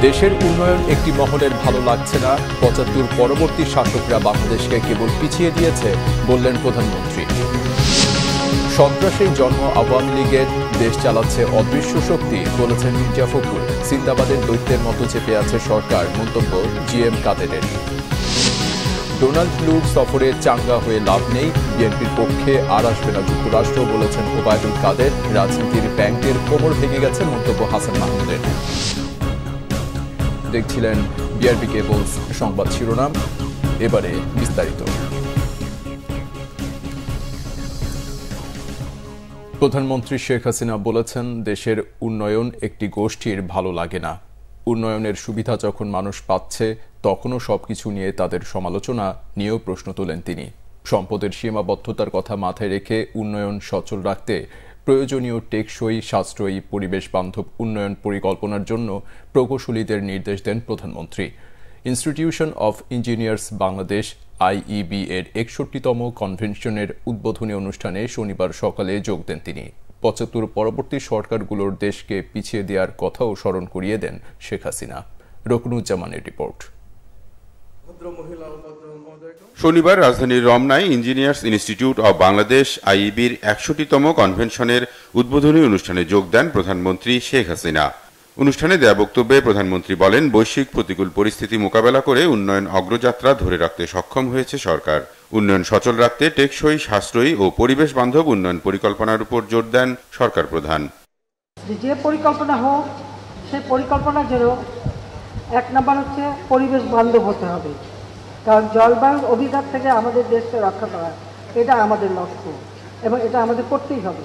দেশের উন্নয়ন একটি মহলের ভালো লাগছে না, ৭৫ পরবর্তী শাসকরা বাংলাদেশকে কেবল পিছিয়ে দিয়েছে বললেন প্রধানমন্ত্রী। সন্ত্রাসের জন্ম আওয়ামী লীগের, দেশ চালাচ্ছে অদৃশ্য শক্তি বলেছেন মির্জা ফখরুল। সিন্দাবাদের দৈত্যের মতো চেপে আছে সরকার, মন্তব্য জিএম কাদেরের। ডোনাল্ড লুট সফরে চাঙ্গা হয়ে লাভ নেই, বিএনপির পক্ষে আর আসবে না যুক্তরাষ্ট্র বলেছেন ওবায়দুল কাদের। রাজনীতির ব্যাংকের কোমর ভেঙে গেছে, মন্তব্য হাসান মাহমুদের। দেখছিলেন বিআরবি কেবলস সংবাদ শিরোনাম, এবারে বিস্তারিত। প্রধানমন্ত্রী শেখ হাসিনা বলেছেন, দেশের উন্নয়ন একটি গোষ্ঠীর ভালো লাগে না। উন্নয়নের সুবিধা যখন মানুষ পাচ্ছে তখনও সবকিছু নিয়ে তাদের সমালোচনা নিয়েও প্রশ্ন তোলেন তিনি। সম্পদের সীমাবদ্ধতার কথা মাথায় রেখে উন্নয়ন সচল রাখতে প্রয়োজনীয় টেকসই, সাশ্রয়ী, পরিবেশ বান্ধব উন্নয়ন পরিকল্পনার জন্য প্রকৌশলীদের নির্দেশ দেন প্রধানমন্ত্রী। Institution of engineers Bangladesh IEB এর ৬১তম কনভেনশনের উদ্বোধনী অনুষ্ঠানে শনিবার সকালে যোগ দেন তিনি। ৭৫ পরবর্তী সরকারগুলোর দেশকে পিছিয়ে দেওয়ার কথাও স্মরণ করিয়ে দেন শেখ হাসিনা। রকনুজ্জামানের রিপোর্ট। শনিবার রাজধানীর রমনায় ইঞ্জিনিয়ার্স ইনস্টিটিউট অব বাংলাদেশ আইইবির ৬১তম কনভেনশনের উদ্বোধনী অনুষ্ঠানে যোগ দেন প্রধানমন্ত্রী শেখ হাসিনা। অনুষ্ঠানে দেয়া বক্তব্যে প্রধানমন্ত্রী বলেন, বৈশ্বিক প্রতিকূল পরিস্থিতি মোকাবেলা করে উন্নয়ন অগ্রযাত্রা ধরে রাখতে সক্ষম হয়েছে সরকার। উন্নয়ন সচল রাখতে টেকসই, সাশ্রয়ী ও পরিবেশ বান্ধব উন্নয়ন পরিকল্পনার উপর জোর দেন সরকার প্রধান। যে পরিকল্পনা হোক, সেই পরিকল্পনার জন্য ১ নম্বর হচ্ছে পরিবেশ বান্ধব হতে হবে, কারণ জলবায়ু অভিঘাত থেকে আমাদের দেশকে রক্ষা করা এটা আমাদের লক্ষ্য এবং এটা আমাদের করতেই হবে।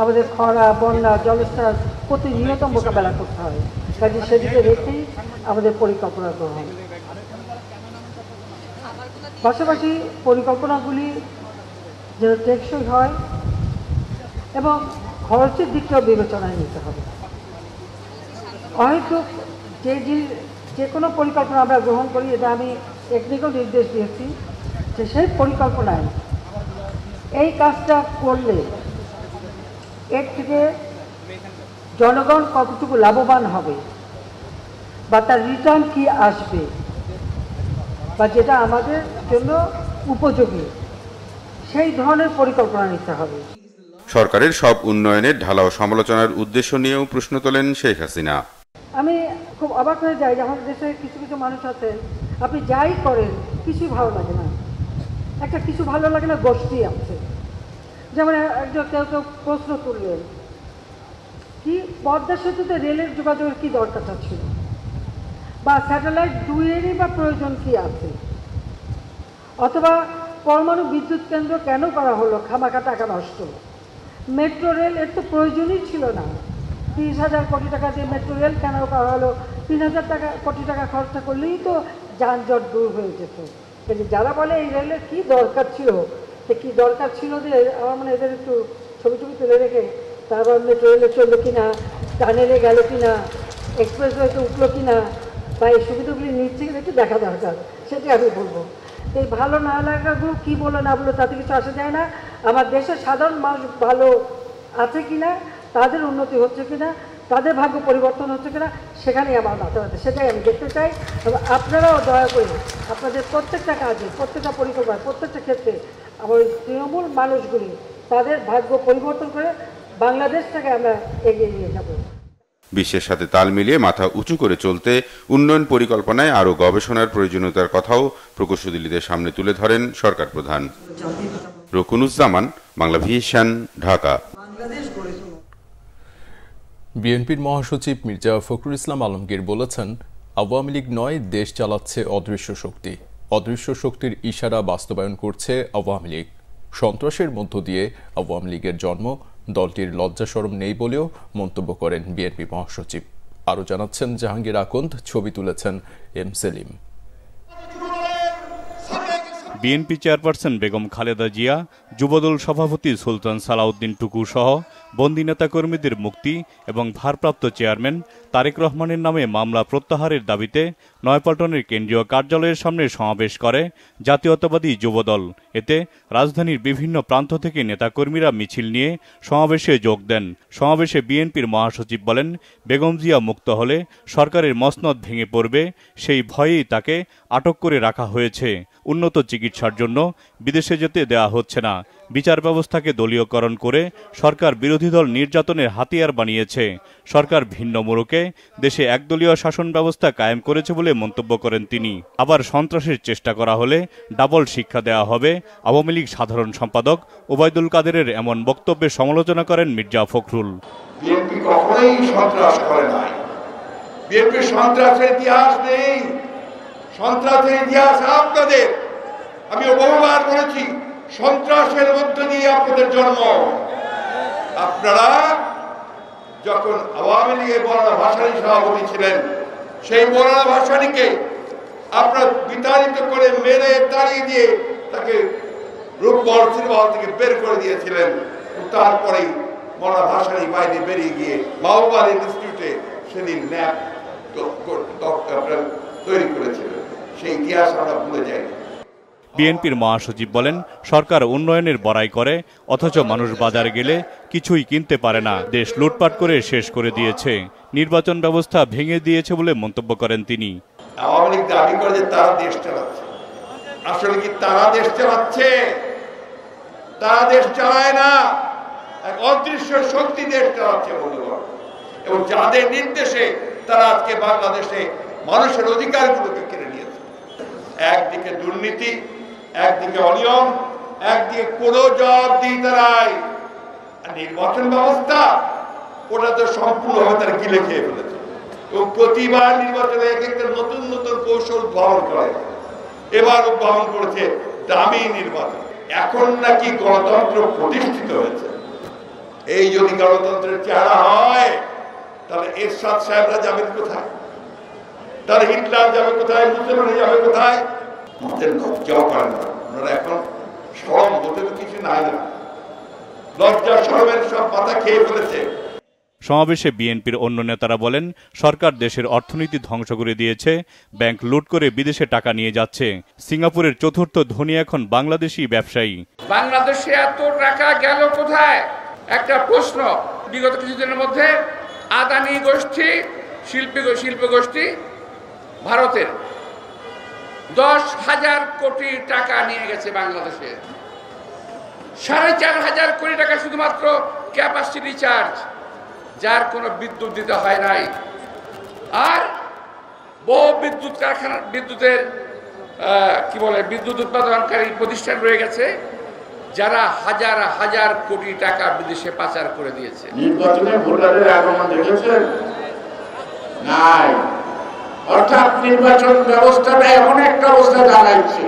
আমাদের খরা, বন্যা, জলস্তর প্রতিনিয়ত মোকাবেলা করতে হবে, কাজে সেদিকে রেখেই আমাদের পরিকল্পনা গ্রহণ। পাশাপাশি পরিকল্পনাগুলি যেন টেকসই হয় এবং খরচের দিকটাও বিবেচনায় নিতে হবে। হয়তো যে কোনো পরিকল্পনা আমরা গ্রহণ করি, এটা আমি টেকনিক্যাল নির্দেশ দিয়েছি যে সেই পরিকল্পনায় এই কাজটা করলে এর থেকে জনগণ কতটুকু লাভবান হবে বা তার রিটার্ন কি আসবে বা যেটা আমাদের জন্য উপযোগী, সেই ধরনের পরিকল্পনা নিতে হবে। সরকারের সব উন্নয়নের ঢালাও সমালোচনার উদ্দেশ্য নিয়েও প্রশ্ন তোলেন শেখ হাসিনা। আমি খুব অবাক হয়ে যাই যে আমাদের দেশে কিছু কিছু মানুষ আছে, আপনি যাই করেন কিছুই ভালো লাগে না, একটা কিছু ভালো লাগে না গোষ্ঠী আছে। যেমন একজন কেউ প্রশ্ন তুললেন, কি পদ্মা সেতুতে রেলের যোগাযোগের কি দরকারটা ছিল, বা স্যাটেলাইট 2-এরই বা প্রয়োজন কি আছে, অথবা পরমাণু বিদ্যুৎ কেন্দ্র কেন করা হলো, খামাখা টাকা নষ্ট। মেট্রো রেল এর তো প্রয়োজনই ছিল না, 30,000 কোটি টাকা দিয়ে মেট্রো রেল কেন করা হলো, 3,000 কোটি টাকা খরচা করলেই তো যানজট দূর হয়ে যেত। যারা বলে এই রেলের কি দরকার ছিল, সে কি দরকার ছিল দিয়ে আমার মানে এদের একটু ছবি তুলে রেখে তারপর মেট্রো রেলে চললো কিনা, টানেলে গেল কিনা, এক্সপ্রেসওয়েতে উঠলো কিনা, বা এই সুবিধাগুলি নিচ্ছে কিনা একটু দেখা দরকার, সেটাই আমি বলবো। এই ভালো না লাগাগুলো কী বলো না বলো তাতে কিছু আসা যায় না। আমার দেশের সাধারণ মানুষ ভালো আছে কিনা, তাদের উন্নতি হচ্ছে কিনা, তাদের ভাগ্য পরিবর্তন হচ্ছে কিনা, সেখানেই আমার মাথা ব্যথা, সেটাই আমি দেখতে চাই। তবে আপনারাও দয়া করে আপনাদের প্রত্যেকটা কাজে, প্রত্যেকটা পরিকল্পনা, প্রত্যেকটা ক্ষেত্রে আমার তৃণমূল মানুষগুলি তাদের ভাগ্য পরিবর্তন করে বাংলাদেশটাকে আমরা এগিয়ে নিয়ে যাব। বিশ্বের সাথে তাল মিলিয়ে মাথা উঁচু করে চলতে উন্নয়ন পরিকল্পনায় আরও গবেষণার প্রয়োজনীয়তার কথাও প্রকৌশলীদের সামনে তুলে ধরেন সরকার প্রধান। রকনুজ্জামান, বাংলা ভিশন, ঢাকা। বিএনপির মহাসচিব মির্জা ফখরুল ইসলাম আলমগীর বলেছেন, আওয়ামী লীগ নয়, দেশ চালাচ্ছে অদৃশ্য শক্তি। অদৃশ্য শক্তির ইশারা বাস্তবায়ন করছে আওয়ামী লীগ। সন্ত্রাসের মধ্য দিয়ে আওয়ামী লীগের জন্ম, দলটির লজ্জা শরম নেই বলেও মন্তব্য করেন বিএনপি মহাসচিব। আরও জানাচ্ছেন জাহাঙ্গীর আকন্দ, ছবি তুলেছেন এম সেলিম। বিএনপি চেয়ারপারসন বেগম খালেদা জিয়া, যুবদল সভাপতি সুলতান সালাউদ্দিন টুকু সহ বন্দী নেতাকর্মীদের মুক্তি এবং ভারপ্রাপ্ত চেয়ারম্যান তারেক রহমানের নামে মামলা প্রত্যাহারের দাবিতে নয়াপল্টনের কেন্দ্রীয় কার্যালয়ের সামনে সমাবেশ করে জাতীয়তাবাদী যুবদল। এতে রাজধানীর বিভিন্ন প্রান্ত থেকে নেতাকর্মীরা মিছিল নিয়ে সমাবেশে যোগ দেন। সমাবেশে বিএনপির মহাসচিব বলেন, বেগম জিয়া মুক্ত হলে সরকারের মসনদ ভেঙে পড়বে, সেই ভয়েই তাকে আটক করে রাখা হয়েছে। উন্নত চিকিৎসার জন্য বিদেশে যেতে দেওয়া হচ্ছে না। বিচার ব্যবস্থাকে দলীয়করণ করে সরকার বিরোধী দল নির্যাতনের হাতিয়ার বানিয়েছে। সরকার ভিন্ন মোড়কে দেশে একদলীয় শাসন ব্যবস্থা কায়েম করেছে বলে মন্তব্য করেন তিনি। আবার সন্ত্রাসের চেষ্টা করা হলে ডাবল শিক্ষা দেওয়া হবে। আওয়ামী লীগ সাধারণ সম্পাদক ওবায়দুল কাদেরের এমন বক্তব্যের সমালোচনা করেন মির্জা ফখরুল। বিএনপি কখনোই সন্ত্রাস করে নাই। বিএনপির সন্ত্রাসের ইতিহাস নেই। সন্ত্রাসের ইতিহাস আপনাদের। আমি বহুবার বলেছি, সন্ত্রাসের মধ্য দিয়ে আপনাদের জন্ম। আপনারা যখন আওয়ামী লীগের মৌলানা ভাসানী সভাপতি ছিলেন, সেই মৌলানা ভাসানীকে আপনারা বিতাড়িত করে মেরে তাড়িয়ে দিয়ে তাকে রূপগড় সিনেমা হল থেকে বের করে দিয়েছিলেন। তারপরেই মৌলানা ভাসানী বাইরে বেরিয়ে গিয়ে মাওবাদ ইনস্টিটিউটে সেদিন ল্যাব তৈরি করেছিলেন। সেই ইতিহাস আমরা ভুলে যাই। বিএনপির মহাসচিব বলেন, সরকার উন্নয়নের বড়াই করে, অথচ মানুষ বাজারে গেলে কিছুই কিনতে পারে না। দেশ লুটপাট করে শেষ করে দিয়েছে। নির্বাচন ব্যবস্থা ভেঙে দিয়েছে বলে মন্তব্য করেন তিনি। আওয়ামী লীগ দাবি করে যে তারা দেশ চালাচ্ছে। আসলে কি তারা দেশ চালাচ্ছে? তারা দেশ চালায় না, এক অদৃশ্য শক্তি দেশ চালাচ্ছে বন্ধুগণ। এবং যাদের নির্দেশে তারা আজকে বাংলাদেশে মানুষের অধিকারগুলোকে কেড়ে নিয়েছে। একদিকে দুর্নীতি, একদিকে অনিয়ম, একদিকে কোনো জবাবদিহিতা নাই। নির্বাচন ব্যবস্থা ওটা তো সম্পূর্ণভাবে তারা গিলে খেয়ে ফেলেছে। এবং প্রতিবার নির্বাচনে এক একটা নতুন নতুন কৌশল উদ্ভাবন করে। এবার উদ্ভাবন করেছে দামি নির্বাচন। এখন নাকি গণতন্ত্র প্রতিষ্ঠিত হয়েছে। এই যদি গণতন্ত্রের চেহারা হয়, তাহলে এরশাদ সাহেবরা যাবেন কোথায়? তাহলে হিটলার যাবে কোথায়? মুসলমান যাবে কোথায়? আমাদের লজ্জাও করেন না। আপনারা এখন সরম বলতে তো কিছু নাই না। লজ্জা সরমের সব পাতা খেয়ে ফেলেছে। সমাবেশে বিএনপির অন্য নেতারা বলেন, সরকার দেশের অর্থনীতি ধ্বংস করে দিয়েছে, ব্যাংক লুট করে বিদেশে টাকা নিয়ে যাচ্ছে। সিঙ্গাপুরের চতুর্থ ধনী এখন বাংলাদেশি ব্যবসায়ী। বাংলাদেশে এত টাকা গেল কোথায়? একটা প্রশ্ন। বিগত কিছুদিনের মধ্যে আদানি গোষ্ঠী, শিল্প গোষ্ঠী ভারতের 10,000 কোটি টাকা নিয়ে গেছে বাংলাদেশে। 4,500 কোটি টাকা শুধুমাত্র ক্যাপাসিটি চার্জ, যার কোনো বিদ্যুৎ দিতে হয় নাই। আর বহু বিদ্যুৎ কারখানা, বিদ্যুতের বিদ্যুৎ উৎপাদনকারী প্রতিষ্ঠান রয়ে গেছে, যারা হাজার হাজার কোটি টাকা বিদেশে পাচার করে দিয়েছে। নির্বাচনে ভোটারের আগমন দেখেছেন? নাই। অর্থাৎ নির্বাচন ব্যবস্থাটা এমন একটা অবস্থা দাঁড়াইছে,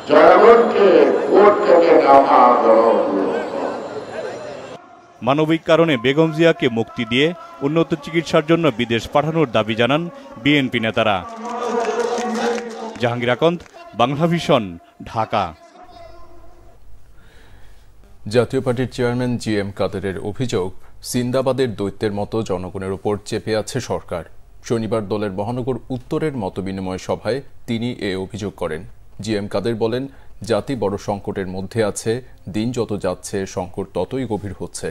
জনগণকে ভোট থেকে নেওয়া মানবিক কারণে বেগম জিয়াকে মুক্তি দিয়ে উন্নত চিকিৎসার জন্য বিদেশ পাঠানোর দাবি জানান বিএনপি নেতারা। জাহাঙ্গীর আকন্দ, বাংলাভিশন, ঢাকা। জাতীয় পার্টির চেয়ারম্যান জিএম কাদেরের অভিযোগ, সিন্দাবাদের দৈত্যের মতো জনগণের উপর চেপে আছে সরকার। শনিবার দলের মহানগর উত্তরের মতবিনিময় সভায় তিনি এ অভিযোগ করেন। জিএম কাদের বলেন, জাতি বড় সংকটের মধ্যে আছে, দিন যত যাচ্ছে সংকট ততই গভীর হচ্ছে।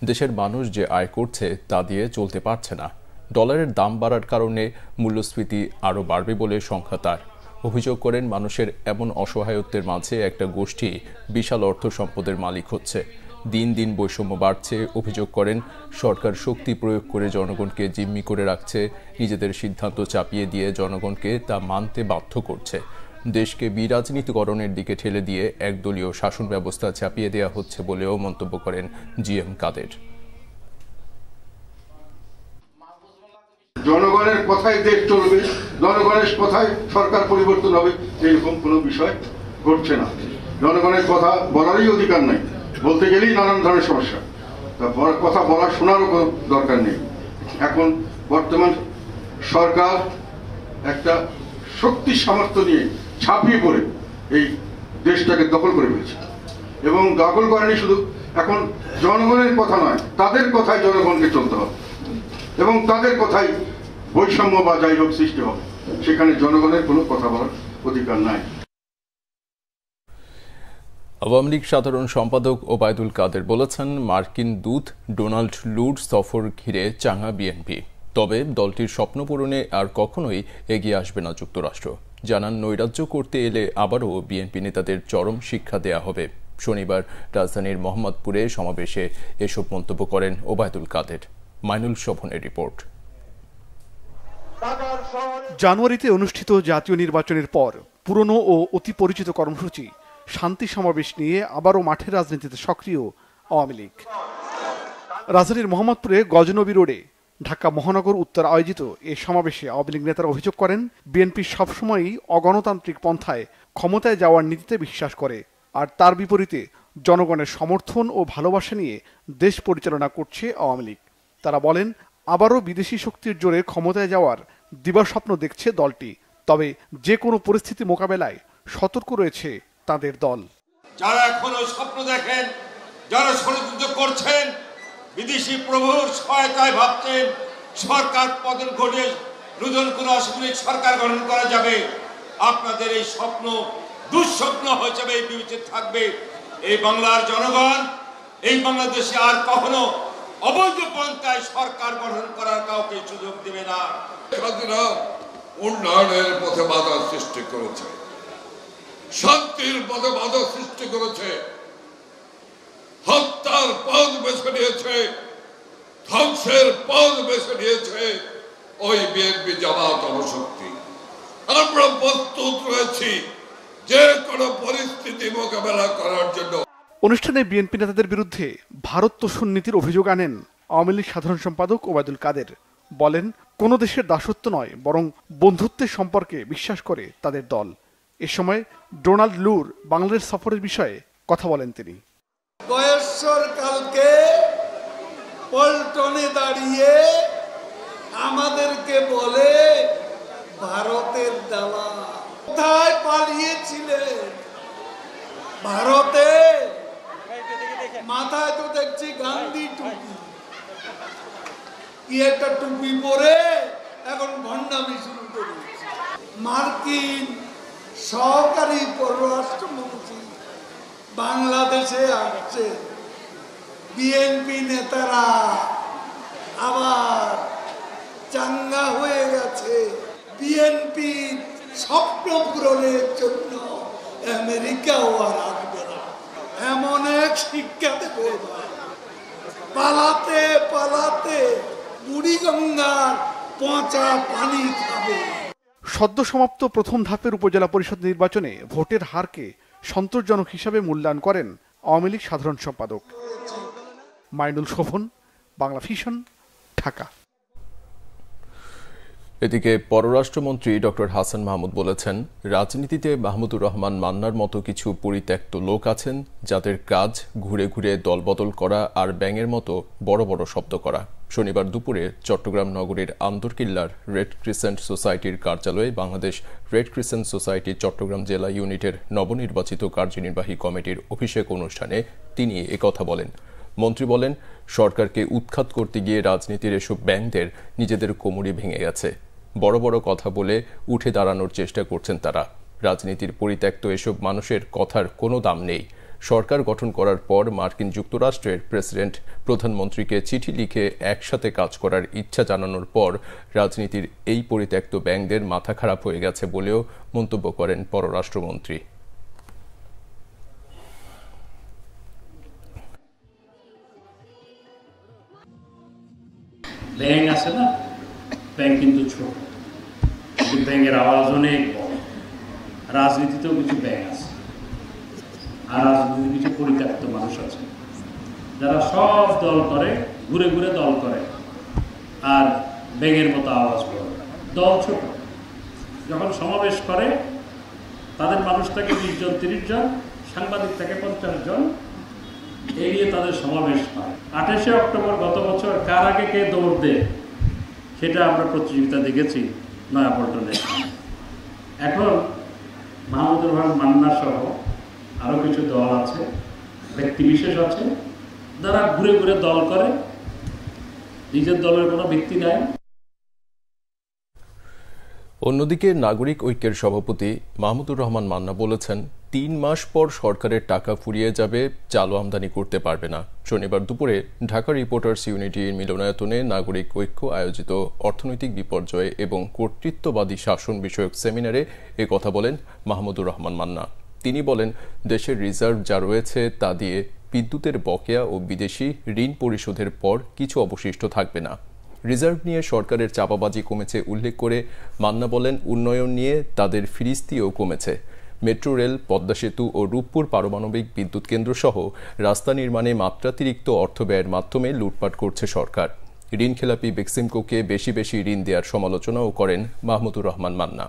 দেশের মানুষ যে আয় করছে তা দিয়ে চলতে পারছে না। ডলারের দাম বাড়ার কারণে মূল্যস্ফীতি আরও বাড়বে বলে সংখ্যা তার। অভিযোগ করেন, মানুষের এমন অসহায়ত্বের মাঝে একটা গোষ্ঠী বিশাল অর্থ সম্পদের মালিক হচ্ছে। দিন দিন বৈষম্য বাড়ছে। অভিযোগ করেন, সরকার শক্তি প্রয়োগ করে জনগণকে জিম্মি করে রাখছে, নিজেদের সিদ্ধান্ত চাপিয়ে দিয়ে জনগণকে তা মানতে বাধ্য করছে। দেশকে বিরাজনীতিকরণের দিকে ঠেলে দিয়ে একদলীয় শাসন ব্যবস্থা চাপিয়ে দেওয়া হচ্ছে বলেও মন্তব্য করেন জিএম কাদের। জনগণের কথায় দেশ চলবে, জনগণের কথায় সরকার পরিবর্তন হবে, এরকম কোনো বিষয় ঘটছে না। জনগণের কথা বলারই অধিকার নাই, বলতে গেলেই নানান ধরনের সমস্যা। তা কথা বলার শোনারও কোনো দরকার নেই। এখন বর্তমান সরকার একটা শক্তি সামর্থ্য নিয়ে ঝাঁপিয়ে পড়ে এই দেশটাকে দখল করে ফেলেছে। এবং দখল করেনি শুধু, এখন জনগণের কথা নয়, তাদের কথায় জনগণকে চলতে হবে এবং তাদের কথাই বৈষম্য বা যাই হোক সৃষ্টি হবে। সেখানে জনগণের কোনো কথা বলার অধিকার নাই। আওয়ামী লীগ সাধারণ সম্পাদক ওবায়দুল কাদের বলেছেন, মার্কিন দূত ডোনাল্ড লুড সফর ঘিরে চাঙা বিএনপি, তবে দলটির স্বপ্ন পূরণে আর কখনোই এগিয়ে আসবে না যুক্তরাষ্ট্র। জানান, নৈরাজ্য করতে এলে আবারও বিএনপি নেতাদের চরম শিক্ষা দেয়া হবে। শনিবার রাজধানীর মোহাম্মদপুরে সমাবেশে এসব মন্তব্য করেন ওবায়দুল কাদের। মাইনুল শোভনের রিপোর্ট। জানুয়ারিতে অনুষ্ঠিত জাতীয় নির্বাচনের পর পুরনো ও অতি পরিচিত কর্মসূচি শান্তি সমাবেশ নিয়ে আবারও মাঠের রাজনীতিতে সক্রিয় আওয়ামী লীগ। রাজধানীর মোহাম্মদপুরে গজনবী রোডে ঢাকা মহানগর উত্তর আয়োজিত এ সমাবেশে আওয়ামী লীগ নেতারা অভিযোগ করেন, বিএনপি সবসময়ই অগণতান্ত্রিক পন্থায় ক্ষমতায় যাওয়ার নীতিতে বিশ্বাস করে, আর তার বিপরীতে জনগণের সমর্থন ও ভালোবাসা নিয়ে দেশ পরিচালনা করছে আওয়ামী লীগ। তারা বলেন, আবারও বিদেশি শক্তির জোরে ক্ষমতায় যাওয়ার দিবাস্বপ্ন দেখছে দলটি, তবে যে কোনো পরিস্থিতি মোকাবেলায় সতর্ক রয়েছে তাদের দল। যারা এখনো স্বপ্ন দেখেন, যারা ষড়যন্ত্র করছেন, বিদেশি প্রভুর সহায়তায় ভাবছেন সরকার পতন ঘটে নতুন কোন অসামরিক সরকার গঠন করা যাবে, আপনাদের এই স্বপ্ন দুঃস্বপ্ন হিসেবে বিবেচিত থাকবে। এই বাংলার জনগণ এই বাংলাদেশে আর কখনো অবৈধ পন্থায় সরকার গঠন করার কাউকে সুযোগ দেবে না। উন্নয়নের পথে বাধা সৃষ্টি করেছে, শান্তির পথে বাধা সৃষ্টি করেছে, হত্যার পথ বেছে নিয়েছে, ধ্বংসের পথ বেছে নিয়েছে ওই বিএনপি জামাত অবশক্তি। আমরা প্রস্তুত রয়েছি যে কোনো পরিস্থিতি মোকাবেলা করার জন্য। অনুষ্ঠানে বিএনপি নেতাদের বিরুদ্ধে ভারত তোষণ নীতির অভিযোগ আনেন আওয়ামী লীগ সাধারণ সম্পাদক ওবায়দুল কাদের। বলেন, কোন দেশের দাসত্ব নয়, বরং বন্ধুত্বের সম্পর্কে বিশ্বাস করে তাদের দল। এ সময় ডোনাল্ড লুর বাংলাদেশ সফরের বিষয়ে কথা বলেন তিনি। কালকে পল্টনে দাঁড়িয়ে আমাদেরকে বলে ভারতের দালাল। কোথায় পালিয়েছিলেন? ভারতে। মাথায় তো দেখছি গান্ধী টুপি, কি একটা টুপি পরে এখন ভণ্ডামি শুরু করেছে। মার্কিন সহকারী পররাষ্ট্রমন্ত্রী বাংলাদেশে আসছে, বিএনপি নেতারা আবার চাঙ্গা হয়ে গেছে। বিএনপি স্বপ্ন পূরণের জন্য আমেরিকাও আর আসবে না, এমন এক শিক্ষা দেবে। পালাতে পালাতে বুড়িগঙ্গার পচা পানি খাবে। সদ্য সমাপ্ত প্রথম ধাপের উপজেলা পরিষদ নির্বাচনে ভোটের হারকে সন্তোষজনক হিসাবে মূল্যায়ন করেন আওয়ামী লীগ সাধারণ সম্পাদক। মাইনুল শোভন, বাংলা ভিশন, ঢাকা। এদিকে পররাষ্ট্রমন্ত্রী ডক্টর হাসান মাহমুদ বলেছেন, রাজনীতিতে মাহমুদুর রহমান মান্নার মতো কিছু পরিত্যক্ত লোক আছেন যাদের কাজ ঘুরে ঘুরে দলবদল করা আর ব্যাঙের মতো বড় বড় শব্দ করা। শনিবার দুপুরে চট্টগ্রাম নগরীর আন্দরকিল্লার রেড ক্রিসেন্ট সোসাইটির কার্যালয়ে Bangladesh Red Crescent Society Chittagong জেলা ইউনিটের নবনির্বাচিত কার্যনির্বাহী কমিটির অভিষেক অনুষ্ঠানে তিনি একথা বলেন। মন্ত্রী বলেন, সরকারকে উৎখাত করতে গিয়ে রাজনীতির এসব ব্যাঙদের নিজেদের কোমরে ভেঙে গেছে। বড় বড় কথা বলে উঠে দাঁড়ানোর চেষ্টা করছেন তারা। রাজনীতির পরিত্যক্ত এসব মানুষের কথার কোনো দাম নেই। সরকার গঠন করার পর মার্কিন যুক্তরাষ্ট্রের প্রেসিডেন্ট প্রধানমন্ত্রীকে চিঠি লিখে একসাথে কাজ করার ইচ্ছা জানানোর পর রাজনীতির এই পরিত্যক্ত ব্যাঙদের মাথা খারাপ হয়ে গেছে বলেও মন্তব্য করেন পররাষ্ট্রমন্ত্রী। ব্যাঙ আছে না, ব্যাঙ কিন্তু ছোট, কিন্তু ব্যাঙের আওয়াজ অনেক বড়। রাজনীতিতেও কিছু ব্যাঙ আছে, আর রাজনীতিতে কিছু পরিত্যক্ত মানুষ আছে যারা সব দল করে, ঘুরে ঘুরে দল করে, আর ব্যাঙের মতো আওয়াজ করে। দল ছোট, যখন সমাবেশ করে তাদের মানুষ থাকে 20 জন 30 জন, সাংবাদিক থাকে 50 জন, এই নিয়ে তাদের সমাবেশ হয়। 28শে অক্টোবর গত বছর কার আগে কে দৌড় দেয় সেটা আমরা প্রতিযোগিতা দেখেছি নয়াপল্টনে। এখন মাহমুদুর রহমান মান্না সহ আরো কিছু দল আছে, ব্যক্তি বিশেষ আছে, যারা ঘুরে ঘুরে দল করে, নিজের দলের কোনো ভিত্তি নাই। অন্যদিকে নাগরিক ঐক্যের সভাপতি মাহমুদুর রহমান মান্না বলেছেন ৩ মাস পর সরকারের টাকা ফুরিয়ে যাবে, চাল আমদানি করতে পারবে না। শনিবার দুপুরে ঢাকা রিপোর্টার্স ইউনিটির মিলনায়তনে নাগরিক ঐক্য আয়োজিত অর্থনৈতিক বিপর্যয় এবং কর্তৃত্ববাদী শাসন বিষয়ক সেমিনারে কথা বলেন মাহমুদুর রহমান মান্না। তিনি বলেন, দেশের রিজার্ভ যা রয়েছে তা দিয়ে বিদ্যুতের বকেয়া ও বিদেশি ঋণ পরিশোধের পর কিছু অবশিষ্ট থাকবে না। রিজার্ভ নিয়ে সরকারের চাপাবাজি কমেছে উল্লেখ করে মান্না বলেন, উন্নয়ন নিয়ে তাদের ফিরিস্তিও কমেছে। মেট্রো রেল, পদ্মা সেতু ও রূপপুর পারমাণবিক বিদ্যুৎ কেন্দ্র সহ রাস্তা নির্মাণে মাত্রাতিরিক্ত অর্থ ব্যয়ের মাধ্যমে লুটপাট করছে সরকার। ঋণখেলাপি বেক্সিমকোকে বেশি বেশি ঋণ দেওয়ার সমালোচনাও করেন মাহমুদুর রহমান মান্না।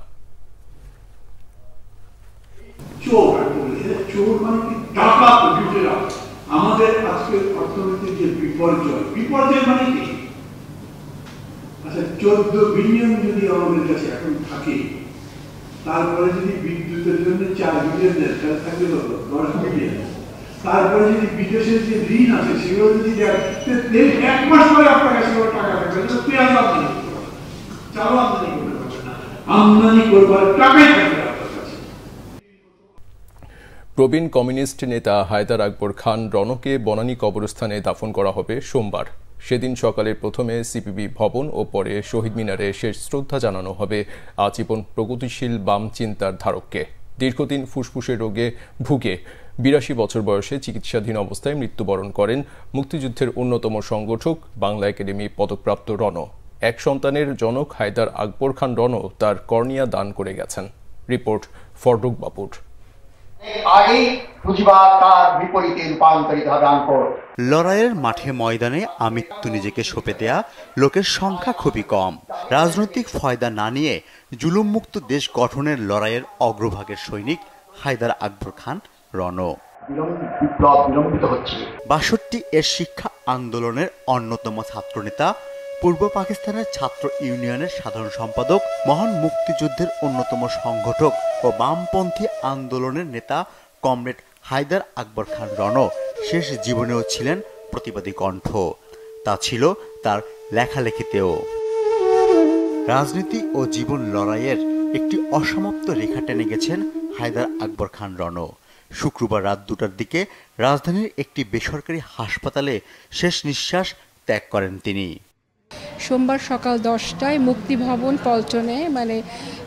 আমাদের আজকের অর্থনীতির যে বিপর্যয় মানে কি? আচ্ছা, 14 বিলিয়ন যদি আমাদের কাছে এখন থাকে, তারপরে যদি বিদ্যুতের জন্য 4 বিলিয়ন দেয়, তাহলে থাকবে কত? 10 বিলিয়ন। তারপরে যদি বিদেশের যে ঋণ আছে সেগুলো যদি দেয়, 1 মাস পরে আপনার কাছে টাকা থাকবে, পেঁয়াজ আমদানি করতে পারবে, চাল আমদানি করতে পারবে না, আমদানি করবার টাকাই থাকবে আপনার কাছে। প্রবীণ কমিউনিস্ট নেতা হায়দার আকবর খান রনকে বনানী কবরস্থানে দাফন করা হবে সোমবার। সেদিন সকালে প্রথমে সিপিবি ভবন ও পরে শহীদ মিনারে শেষ শ্রদ্ধা জানানো হবে আজীবন প্রগতিশীল বাম চিন্তার ধারককে। দীর্ঘদিন ফুসফুসের রোগে ভুগে 82 বছর বয়সে চিকিৎসাধীন অবস্থায় মৃত্যুবরণ করেন মুক্তিযুদ্ধের অন্যতম সংগঠক, বাংলা একাডেমি পদকপ্রাপ্ত রণ। এক সন্তানের জনক হায়দার আকবর খান রণ তার কর্নিয়া দান করে গেছেন। রিপোর্ট ফররুখ বাপুর। লড়াইয়ের মাঠে ময়দানে আমৃত্যু নিজেকে সঁপে দেয়া লোকের সংখ্যা খুবই কম। রাজনৈতিক ফয়দা না নিয়ে জুলুম মুক্ত দেশ গঠনের লড়াইয়ের অগ্রভাগের সৈনিক হায়দার আকবর খান রণ। ৬২ এর শিক্ষা আন্দোলনের অন্যতম ছাত্রনেতা, পূর্ব পাকিস্তানের ছাত্র ইউনিয়নের সাধারণ সম্পাদক, মহান মুক্তিযুদ্ধের অন্যতম সংগঠক ও বামপন্থী আন্দোলনের নেতা কমরেড হায়দার আকবর খান রণ শেষ জীবনেও ছিলেন প্রতিবাদী কণ্ঠ। তা ছিল তার লেখালেখিতেও। রাজনীতি ও জীবন লড়াইয়ের একটি অসমাপ্ত রেখা টেনে গেছেন হায়দার আকবর খান রণ। শুক্রবার রাত 2টার দিকে রাজধানীর একটি বেসরকারি হাসপাতালে শেষ নিঃশ্বাস ত্যাগ করেন তিনি। সোমবার সকাল 10টায় মুক্তি ভবন পল্টনে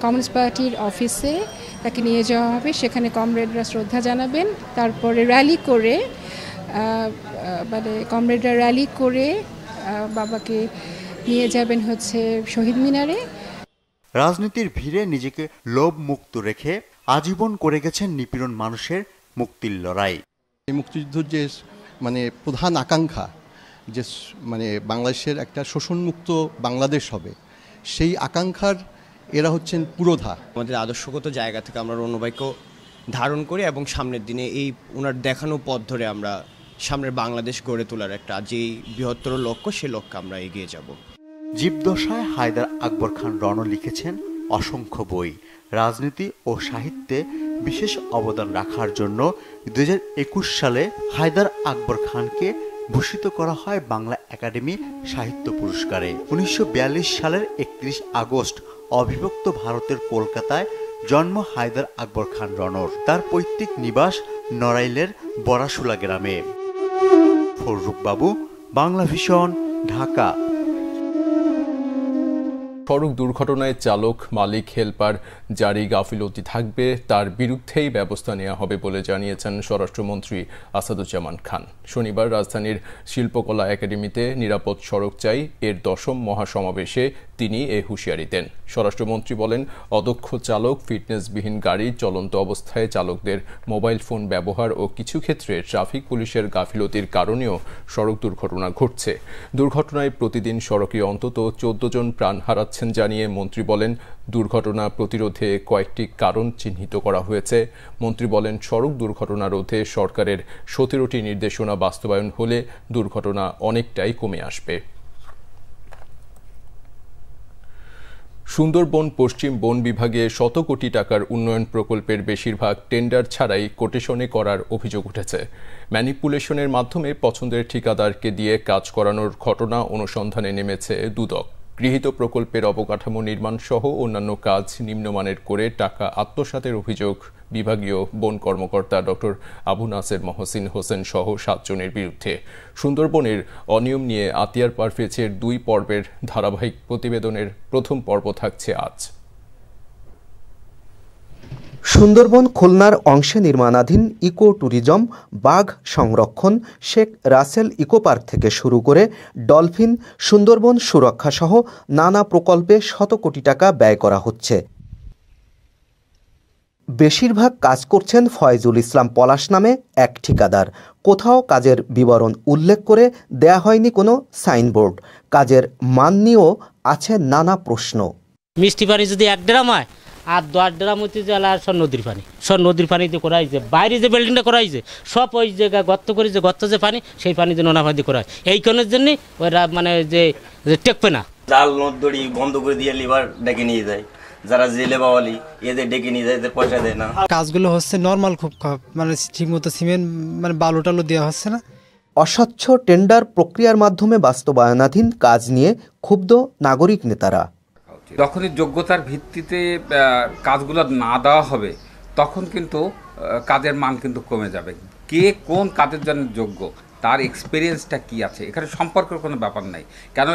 কমিউনিস্ট পার্টির অফিসে তাকে নিয়ে যাওয়া হবে। সেখানে কমরেডরা শ্রদ্ধা জানাবেন। তারপরে র্যালি করে কমরেডরা র্যালি করে বাবাকে নিয়ে যাবেন শহীদ মিনারে। রাজনীতির ভিড়ে নিজেকে লোভ মুক্ত রেখে আজীবন করে গেছেন নিপীড়ন মানুষের মুক্তির লড়াই। এই মুক্তিযুদ্ধের যে প্রধান আকাঙ্ক্ষা যে বাংলাদেশের একটা শোষণমুক্ত বাংলাদেশ হবে, সেই আকাঙ্ক্ষার এরা হচ্ছেন পুরোধা। আমাদের আদর্শগত জায়গা থেকে আমরা রণবাক্য ধারণ করি এবং সামনের দিনে এই ওনার দেখানো পথ ধরে আমরা সামনের বাংলাদেশ গড়ে তোলার একটা যেই বৃহত্তর লক্ষ্য, সে লক্ষ্যে আমরা এগিয়ে যাব। জীবদশায় হায়দার আকবর খান রণ লিখেছেন অসংখ্য বই। রাজনীতি ও সাহিত্যে বিশেষ অবদান রাখার জন্য 2021 সালে হায়দার আকবর খানকে ভূষিত করা হয় বাংলা একাডেমি সাহিত্য পুরস্কারে। 1942 সালের 31 আগস্ট অবিভক্ত ভারতের কলকাতায় জন্ম হায়দার আকবর খান রণর। তার পৈতৃক নিবাস নড়াইলের বড়াশুলা গ্রামে। ফররুখ বাবু, বাংলা ভিশন, ঢাকা। সড়ক দুর্ঘটনায় চালক, মালিক, হেলপার যারই গাফিলতি থাকবে তার বিরুদ্ধেই ব্যবস্থা নেওয়া হবে বলে জানিয়েছেন স্বরাষ্ট্রমন্ত্রী আসাদুজ্জামান খান। শনিবার রাজধানীর শিল্পকলা একাডেমিতে নিরাপদ সড়ক চাই এর 10ম মহাসমাবেশে তিনি এ হুঁশিয়ারি দেন। স্বরাষ্ট্রমন্ত্রী বলেন, অদক্ষ চালক, ফিটনেসবিহীন গাড়ি, চলন্ত অবস্থায় চালকদের মোবাইল ফোন ব্যবহার ও কিছু ক্ষেত্রে ট্রাফিক পুলিশের গাফিলতির কারণেও সড়ক দুর্ঘটনা ঘটছে। দুর্ঘটনায় প্রতিদিন সড়কে অন্তত 14 জন প্রাণ হারাচ্ছেন জানিয়ে মন্ত্রী বলেন, দুর্ঘটনা প্রতিরোধে কয়েকটি কারণ চিহ্নিত করা হয়েছে। মন্ত্রী বলেন, সড়ক দুর্ঘটনা রোধে সরকারের 17টি নির্দেশনা বাস্তবায়ন হলে দুর্ঘটনা অনেকটাই কমে আসবে। সুন্দরবন পশ্চিম বন বিভাগে শত কোটি টাকার উন্নয়ন প্রকল্পের বেশিরভাগ টেন্ডার ছাড়াই কোটেশনে করার অভিযোগ উঠেছে। ম্যানিপুলেশনের মাধ্যমে পছন্দের ঠিকাদারকে দিয়ে কাজ করানোর ঘটনা অনুসন্ধানে নেমেছে দুদক। গৃহীত প্রকল্পের অবকাঠামো নির্মাণ সহ অন্যান্য কাজ নিম্নমানের করে টাকা আত্মসাতের অভিযোগ বিভাগীয় বন কর্মকর্তা ডক্টর আবু নাসের মহসিন হোসেন সহ 7 জনের বিরুদ্ধে। সুন্দরবনের অনিয়ম নিয়ে আতিয়ার পারভেজের 2 পর্বের ধারাবাহিক প্রতিবেদনের প্রথম পর্ব থাকছে আজ। সুন্দরবন খুলনার অংশে নির্মাণাধীন ইকো ট্যুরিজম, বাঘ সংরক্ষণ, শেখ রাসেল ইকো পার্ক থেকে শুরু করে ডলফিন, সুন্দরবন সুরক্ষা সহ নানা প্রকল্পে শত কোটি টাকা ব্যয় করা হচ্ছে। বেশিরভাগ কাজ করছেন ফয়জুল ইসলাম পলাশ নামে এক ঠিকাদার। কোথাও কাজের বিবরণ উল্লেখ করে দেয়া হয়নি কোনো সাইনবোর্ড। কাজের মান নিয়েও আছে নানা প্রশ্ন। মিষ্টি পানি যদি 1 ড্রাম হয় আর 10 ড্রাম হইতে গেলে সব নদীর পানি, সব নদীর পানিতে করা হয়েছে। বাইরে যে বিল্ডিংটা করা হয়েছে সব ওই জায়গায় গর্ত করে, যে গর্ত যে পানি সেই পানি যে নোনা পানি করা হয়। এই কারণের জন্যই ওরা মানে যে টেকবে না। জাল নদী বন্ধ করে দিয়ে লিভার ডেকে নিয়ে যায়, যারা জেলে বাওয়ালি এদের ডেকে নিয়ে যায়, এদের পয়সা দেয় না। কাজগুলো হচ্ছে নর্মাল, খুব মানে ঠিকমতো সিমেন্ট মানে বালু টালু দেওয়া হচ্ছে না। অস্বচ্ছ টেন্ডার প্রক্রিয়ার মাধ্যমে বাস্তবায়নাধীন কাজ নিয়ে ক্ষুব্ধ নাগরিক নেতারা। যখনই যোগ্যতার ভিত্তিতে কাজগুলো না দেওয়া হবে তখন কিন্তু কাজের মান কিন্তু কমে যাবে। কে কোন কাজের জন্য যোগ্য, তার এক্সপিরিয়েন্সটা কি আছে, এখানে সম্পর্কের কোনো ব্যাপার নাই। কেন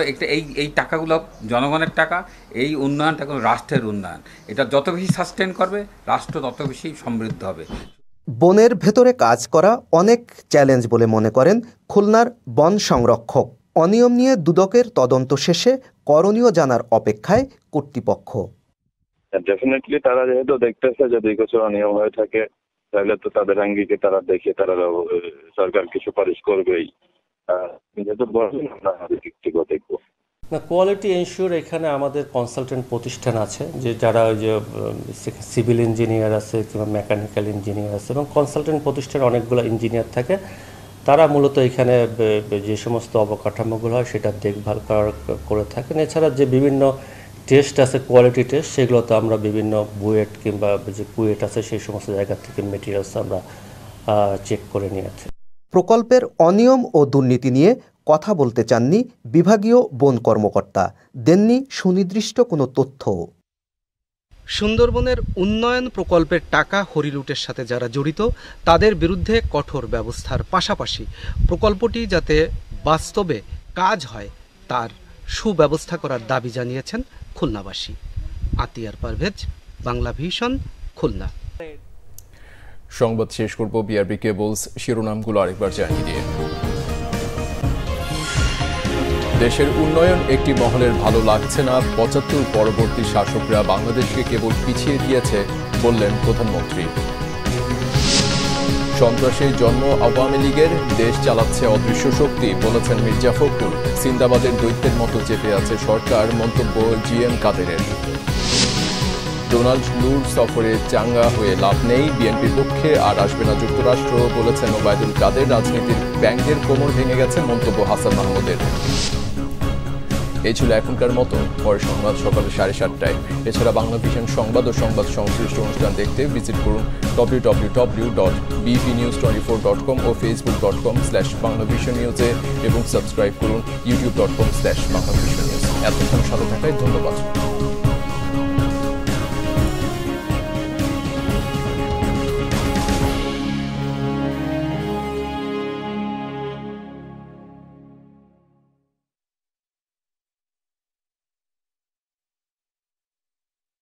এই টাকাগুলো জনগণের টাকা, এই উন্নয়নটা কোনো রাষ্ট্রের উন্নয়ন। এটা যত বেশি সাস্টেন করবে রাষ্ট্র তত বেশি সমৃদ্ধ হবে। বনের ভেতরে কাজ করা অনেক চ্যালেঞ্জ বলে মনে করেন খুলনার বন সংরক্ষক। অনিয়ম নিয়ে দুদকের তদন্ত শেষে করণীয় জানার অপেক্ষায় কর্তৃপক্ষ। ডেফিনেটলি তারা যেহেতু দেখতেছে যদি কিছু অনিয়ম হয়ে থাকে তাহলে তো তাদের আঙ্গিকে তারা দেখে তারা সরকার কিছু সুপারিশ করবেই। যেহেতু বলছেন আমরা আমাদের দিক দেখবো না, কোয়ালিটি এনশিওর এখানে আমাদের কনসালটেন্ট প্রতিষ্ঠান আছে, যে যারা ওই যে সিভিল ইঞ্জিনিয়ার আছে কিংবা মেকানিক্যাল ইঞ্জিনিয়ার আছে, এবং কনসালটেন্ট প্রতিষ্ঠানে অনেকগুলো ইঞ্জিনিয়ার থাকে। তারা মূলত এখানে যে সমস্ত অবকাঠামোগুলো হয় সেটা দেখভাল করে থাকেন। এছাড়া যে বিভিন্ন টেস্ট আছে, কোয়ালিটি টেস্ট, সেগুলো তো আমরা বিভিন্ন বুয়েট কিংবা যে কুয়েট আছে সেই সমস্ত জায়গা থেকে মেটেরিয়ালস আমরা চেক করে নিয়ে আছি। প্রকল্পের অনিয়ম ও দুর্নীতি নিয়ে কথা বলতে চাননি বিভাগীয় বন কর্মকর্তা, দেননি সুনির্দিষ্ট কোনো তথ্য। সুন্দরবনের উন্নয়ন প্রকল্পের টাকা হরিলুটের সাথে যারা জড়িত তাদের বিরুদ্ধে কঠোর ব্যবস্থার পাশাপাশি প্রকল্পটি যাতে বাস্তবে কাজ হয় তার সুব্যবস্থা করার দাবি জানিয়েছেন খুলনাবাসী। আতিয়ার পারভেজ, বাংলা ভিশন, খুলনা। সংবাদ শেষ করব বিআরবি কেবলস শিরোনামগুলো আরেকবার জানিয়ে দিয়ে। দেশের উন্নয়ন একটি মহলের ভালো লাগছে না, ৭৫ পরবর্তী শাসকরা বাংলাদেশকে কেবল পিছিয়ে দিয়েছে বললেন প্রধানমন্ত্রী। সন্ত্রাসের জন্ম আওয়ামী লীগের, দেশ চালাচ্ছে অদৃশ্য শক্তি বলেছেন মির্জা ফখরুল। সিন্দাবাদের দৈত্যের মতো চেপে আছে সরকার, মন্তব্য জিএম কাদেরের। ডোনাল্ড লুর সফরে চাঙ্গা হয়ে লাভ নেই, বিএনপির পক্ষে আর আসবে না যুক্তরাষ্ট্র বলেছেন ওবায়দুল কাদের। রাজনীতির ব্যাংকের কোমর ভেঙে গেছে মন্তব্য হাসান মাহমুদের। এই ছিল এখনকার মতো, পরে সংবাদ সকাল 7:30টায়। এছাড়া বাংলা ভিশন সংবাদ ও সংবাদ সংশ্লিষ্ট অনুষ্ঠান দেখতে ভিজিট করুন www.bvnews24.com ও facebook.com/banglavisionnews এবং সাবস্ক্রাইব করুন youtube.com/banglavisionnews। এতক্ষণ সাথে থাকায় ধন্যবাদ।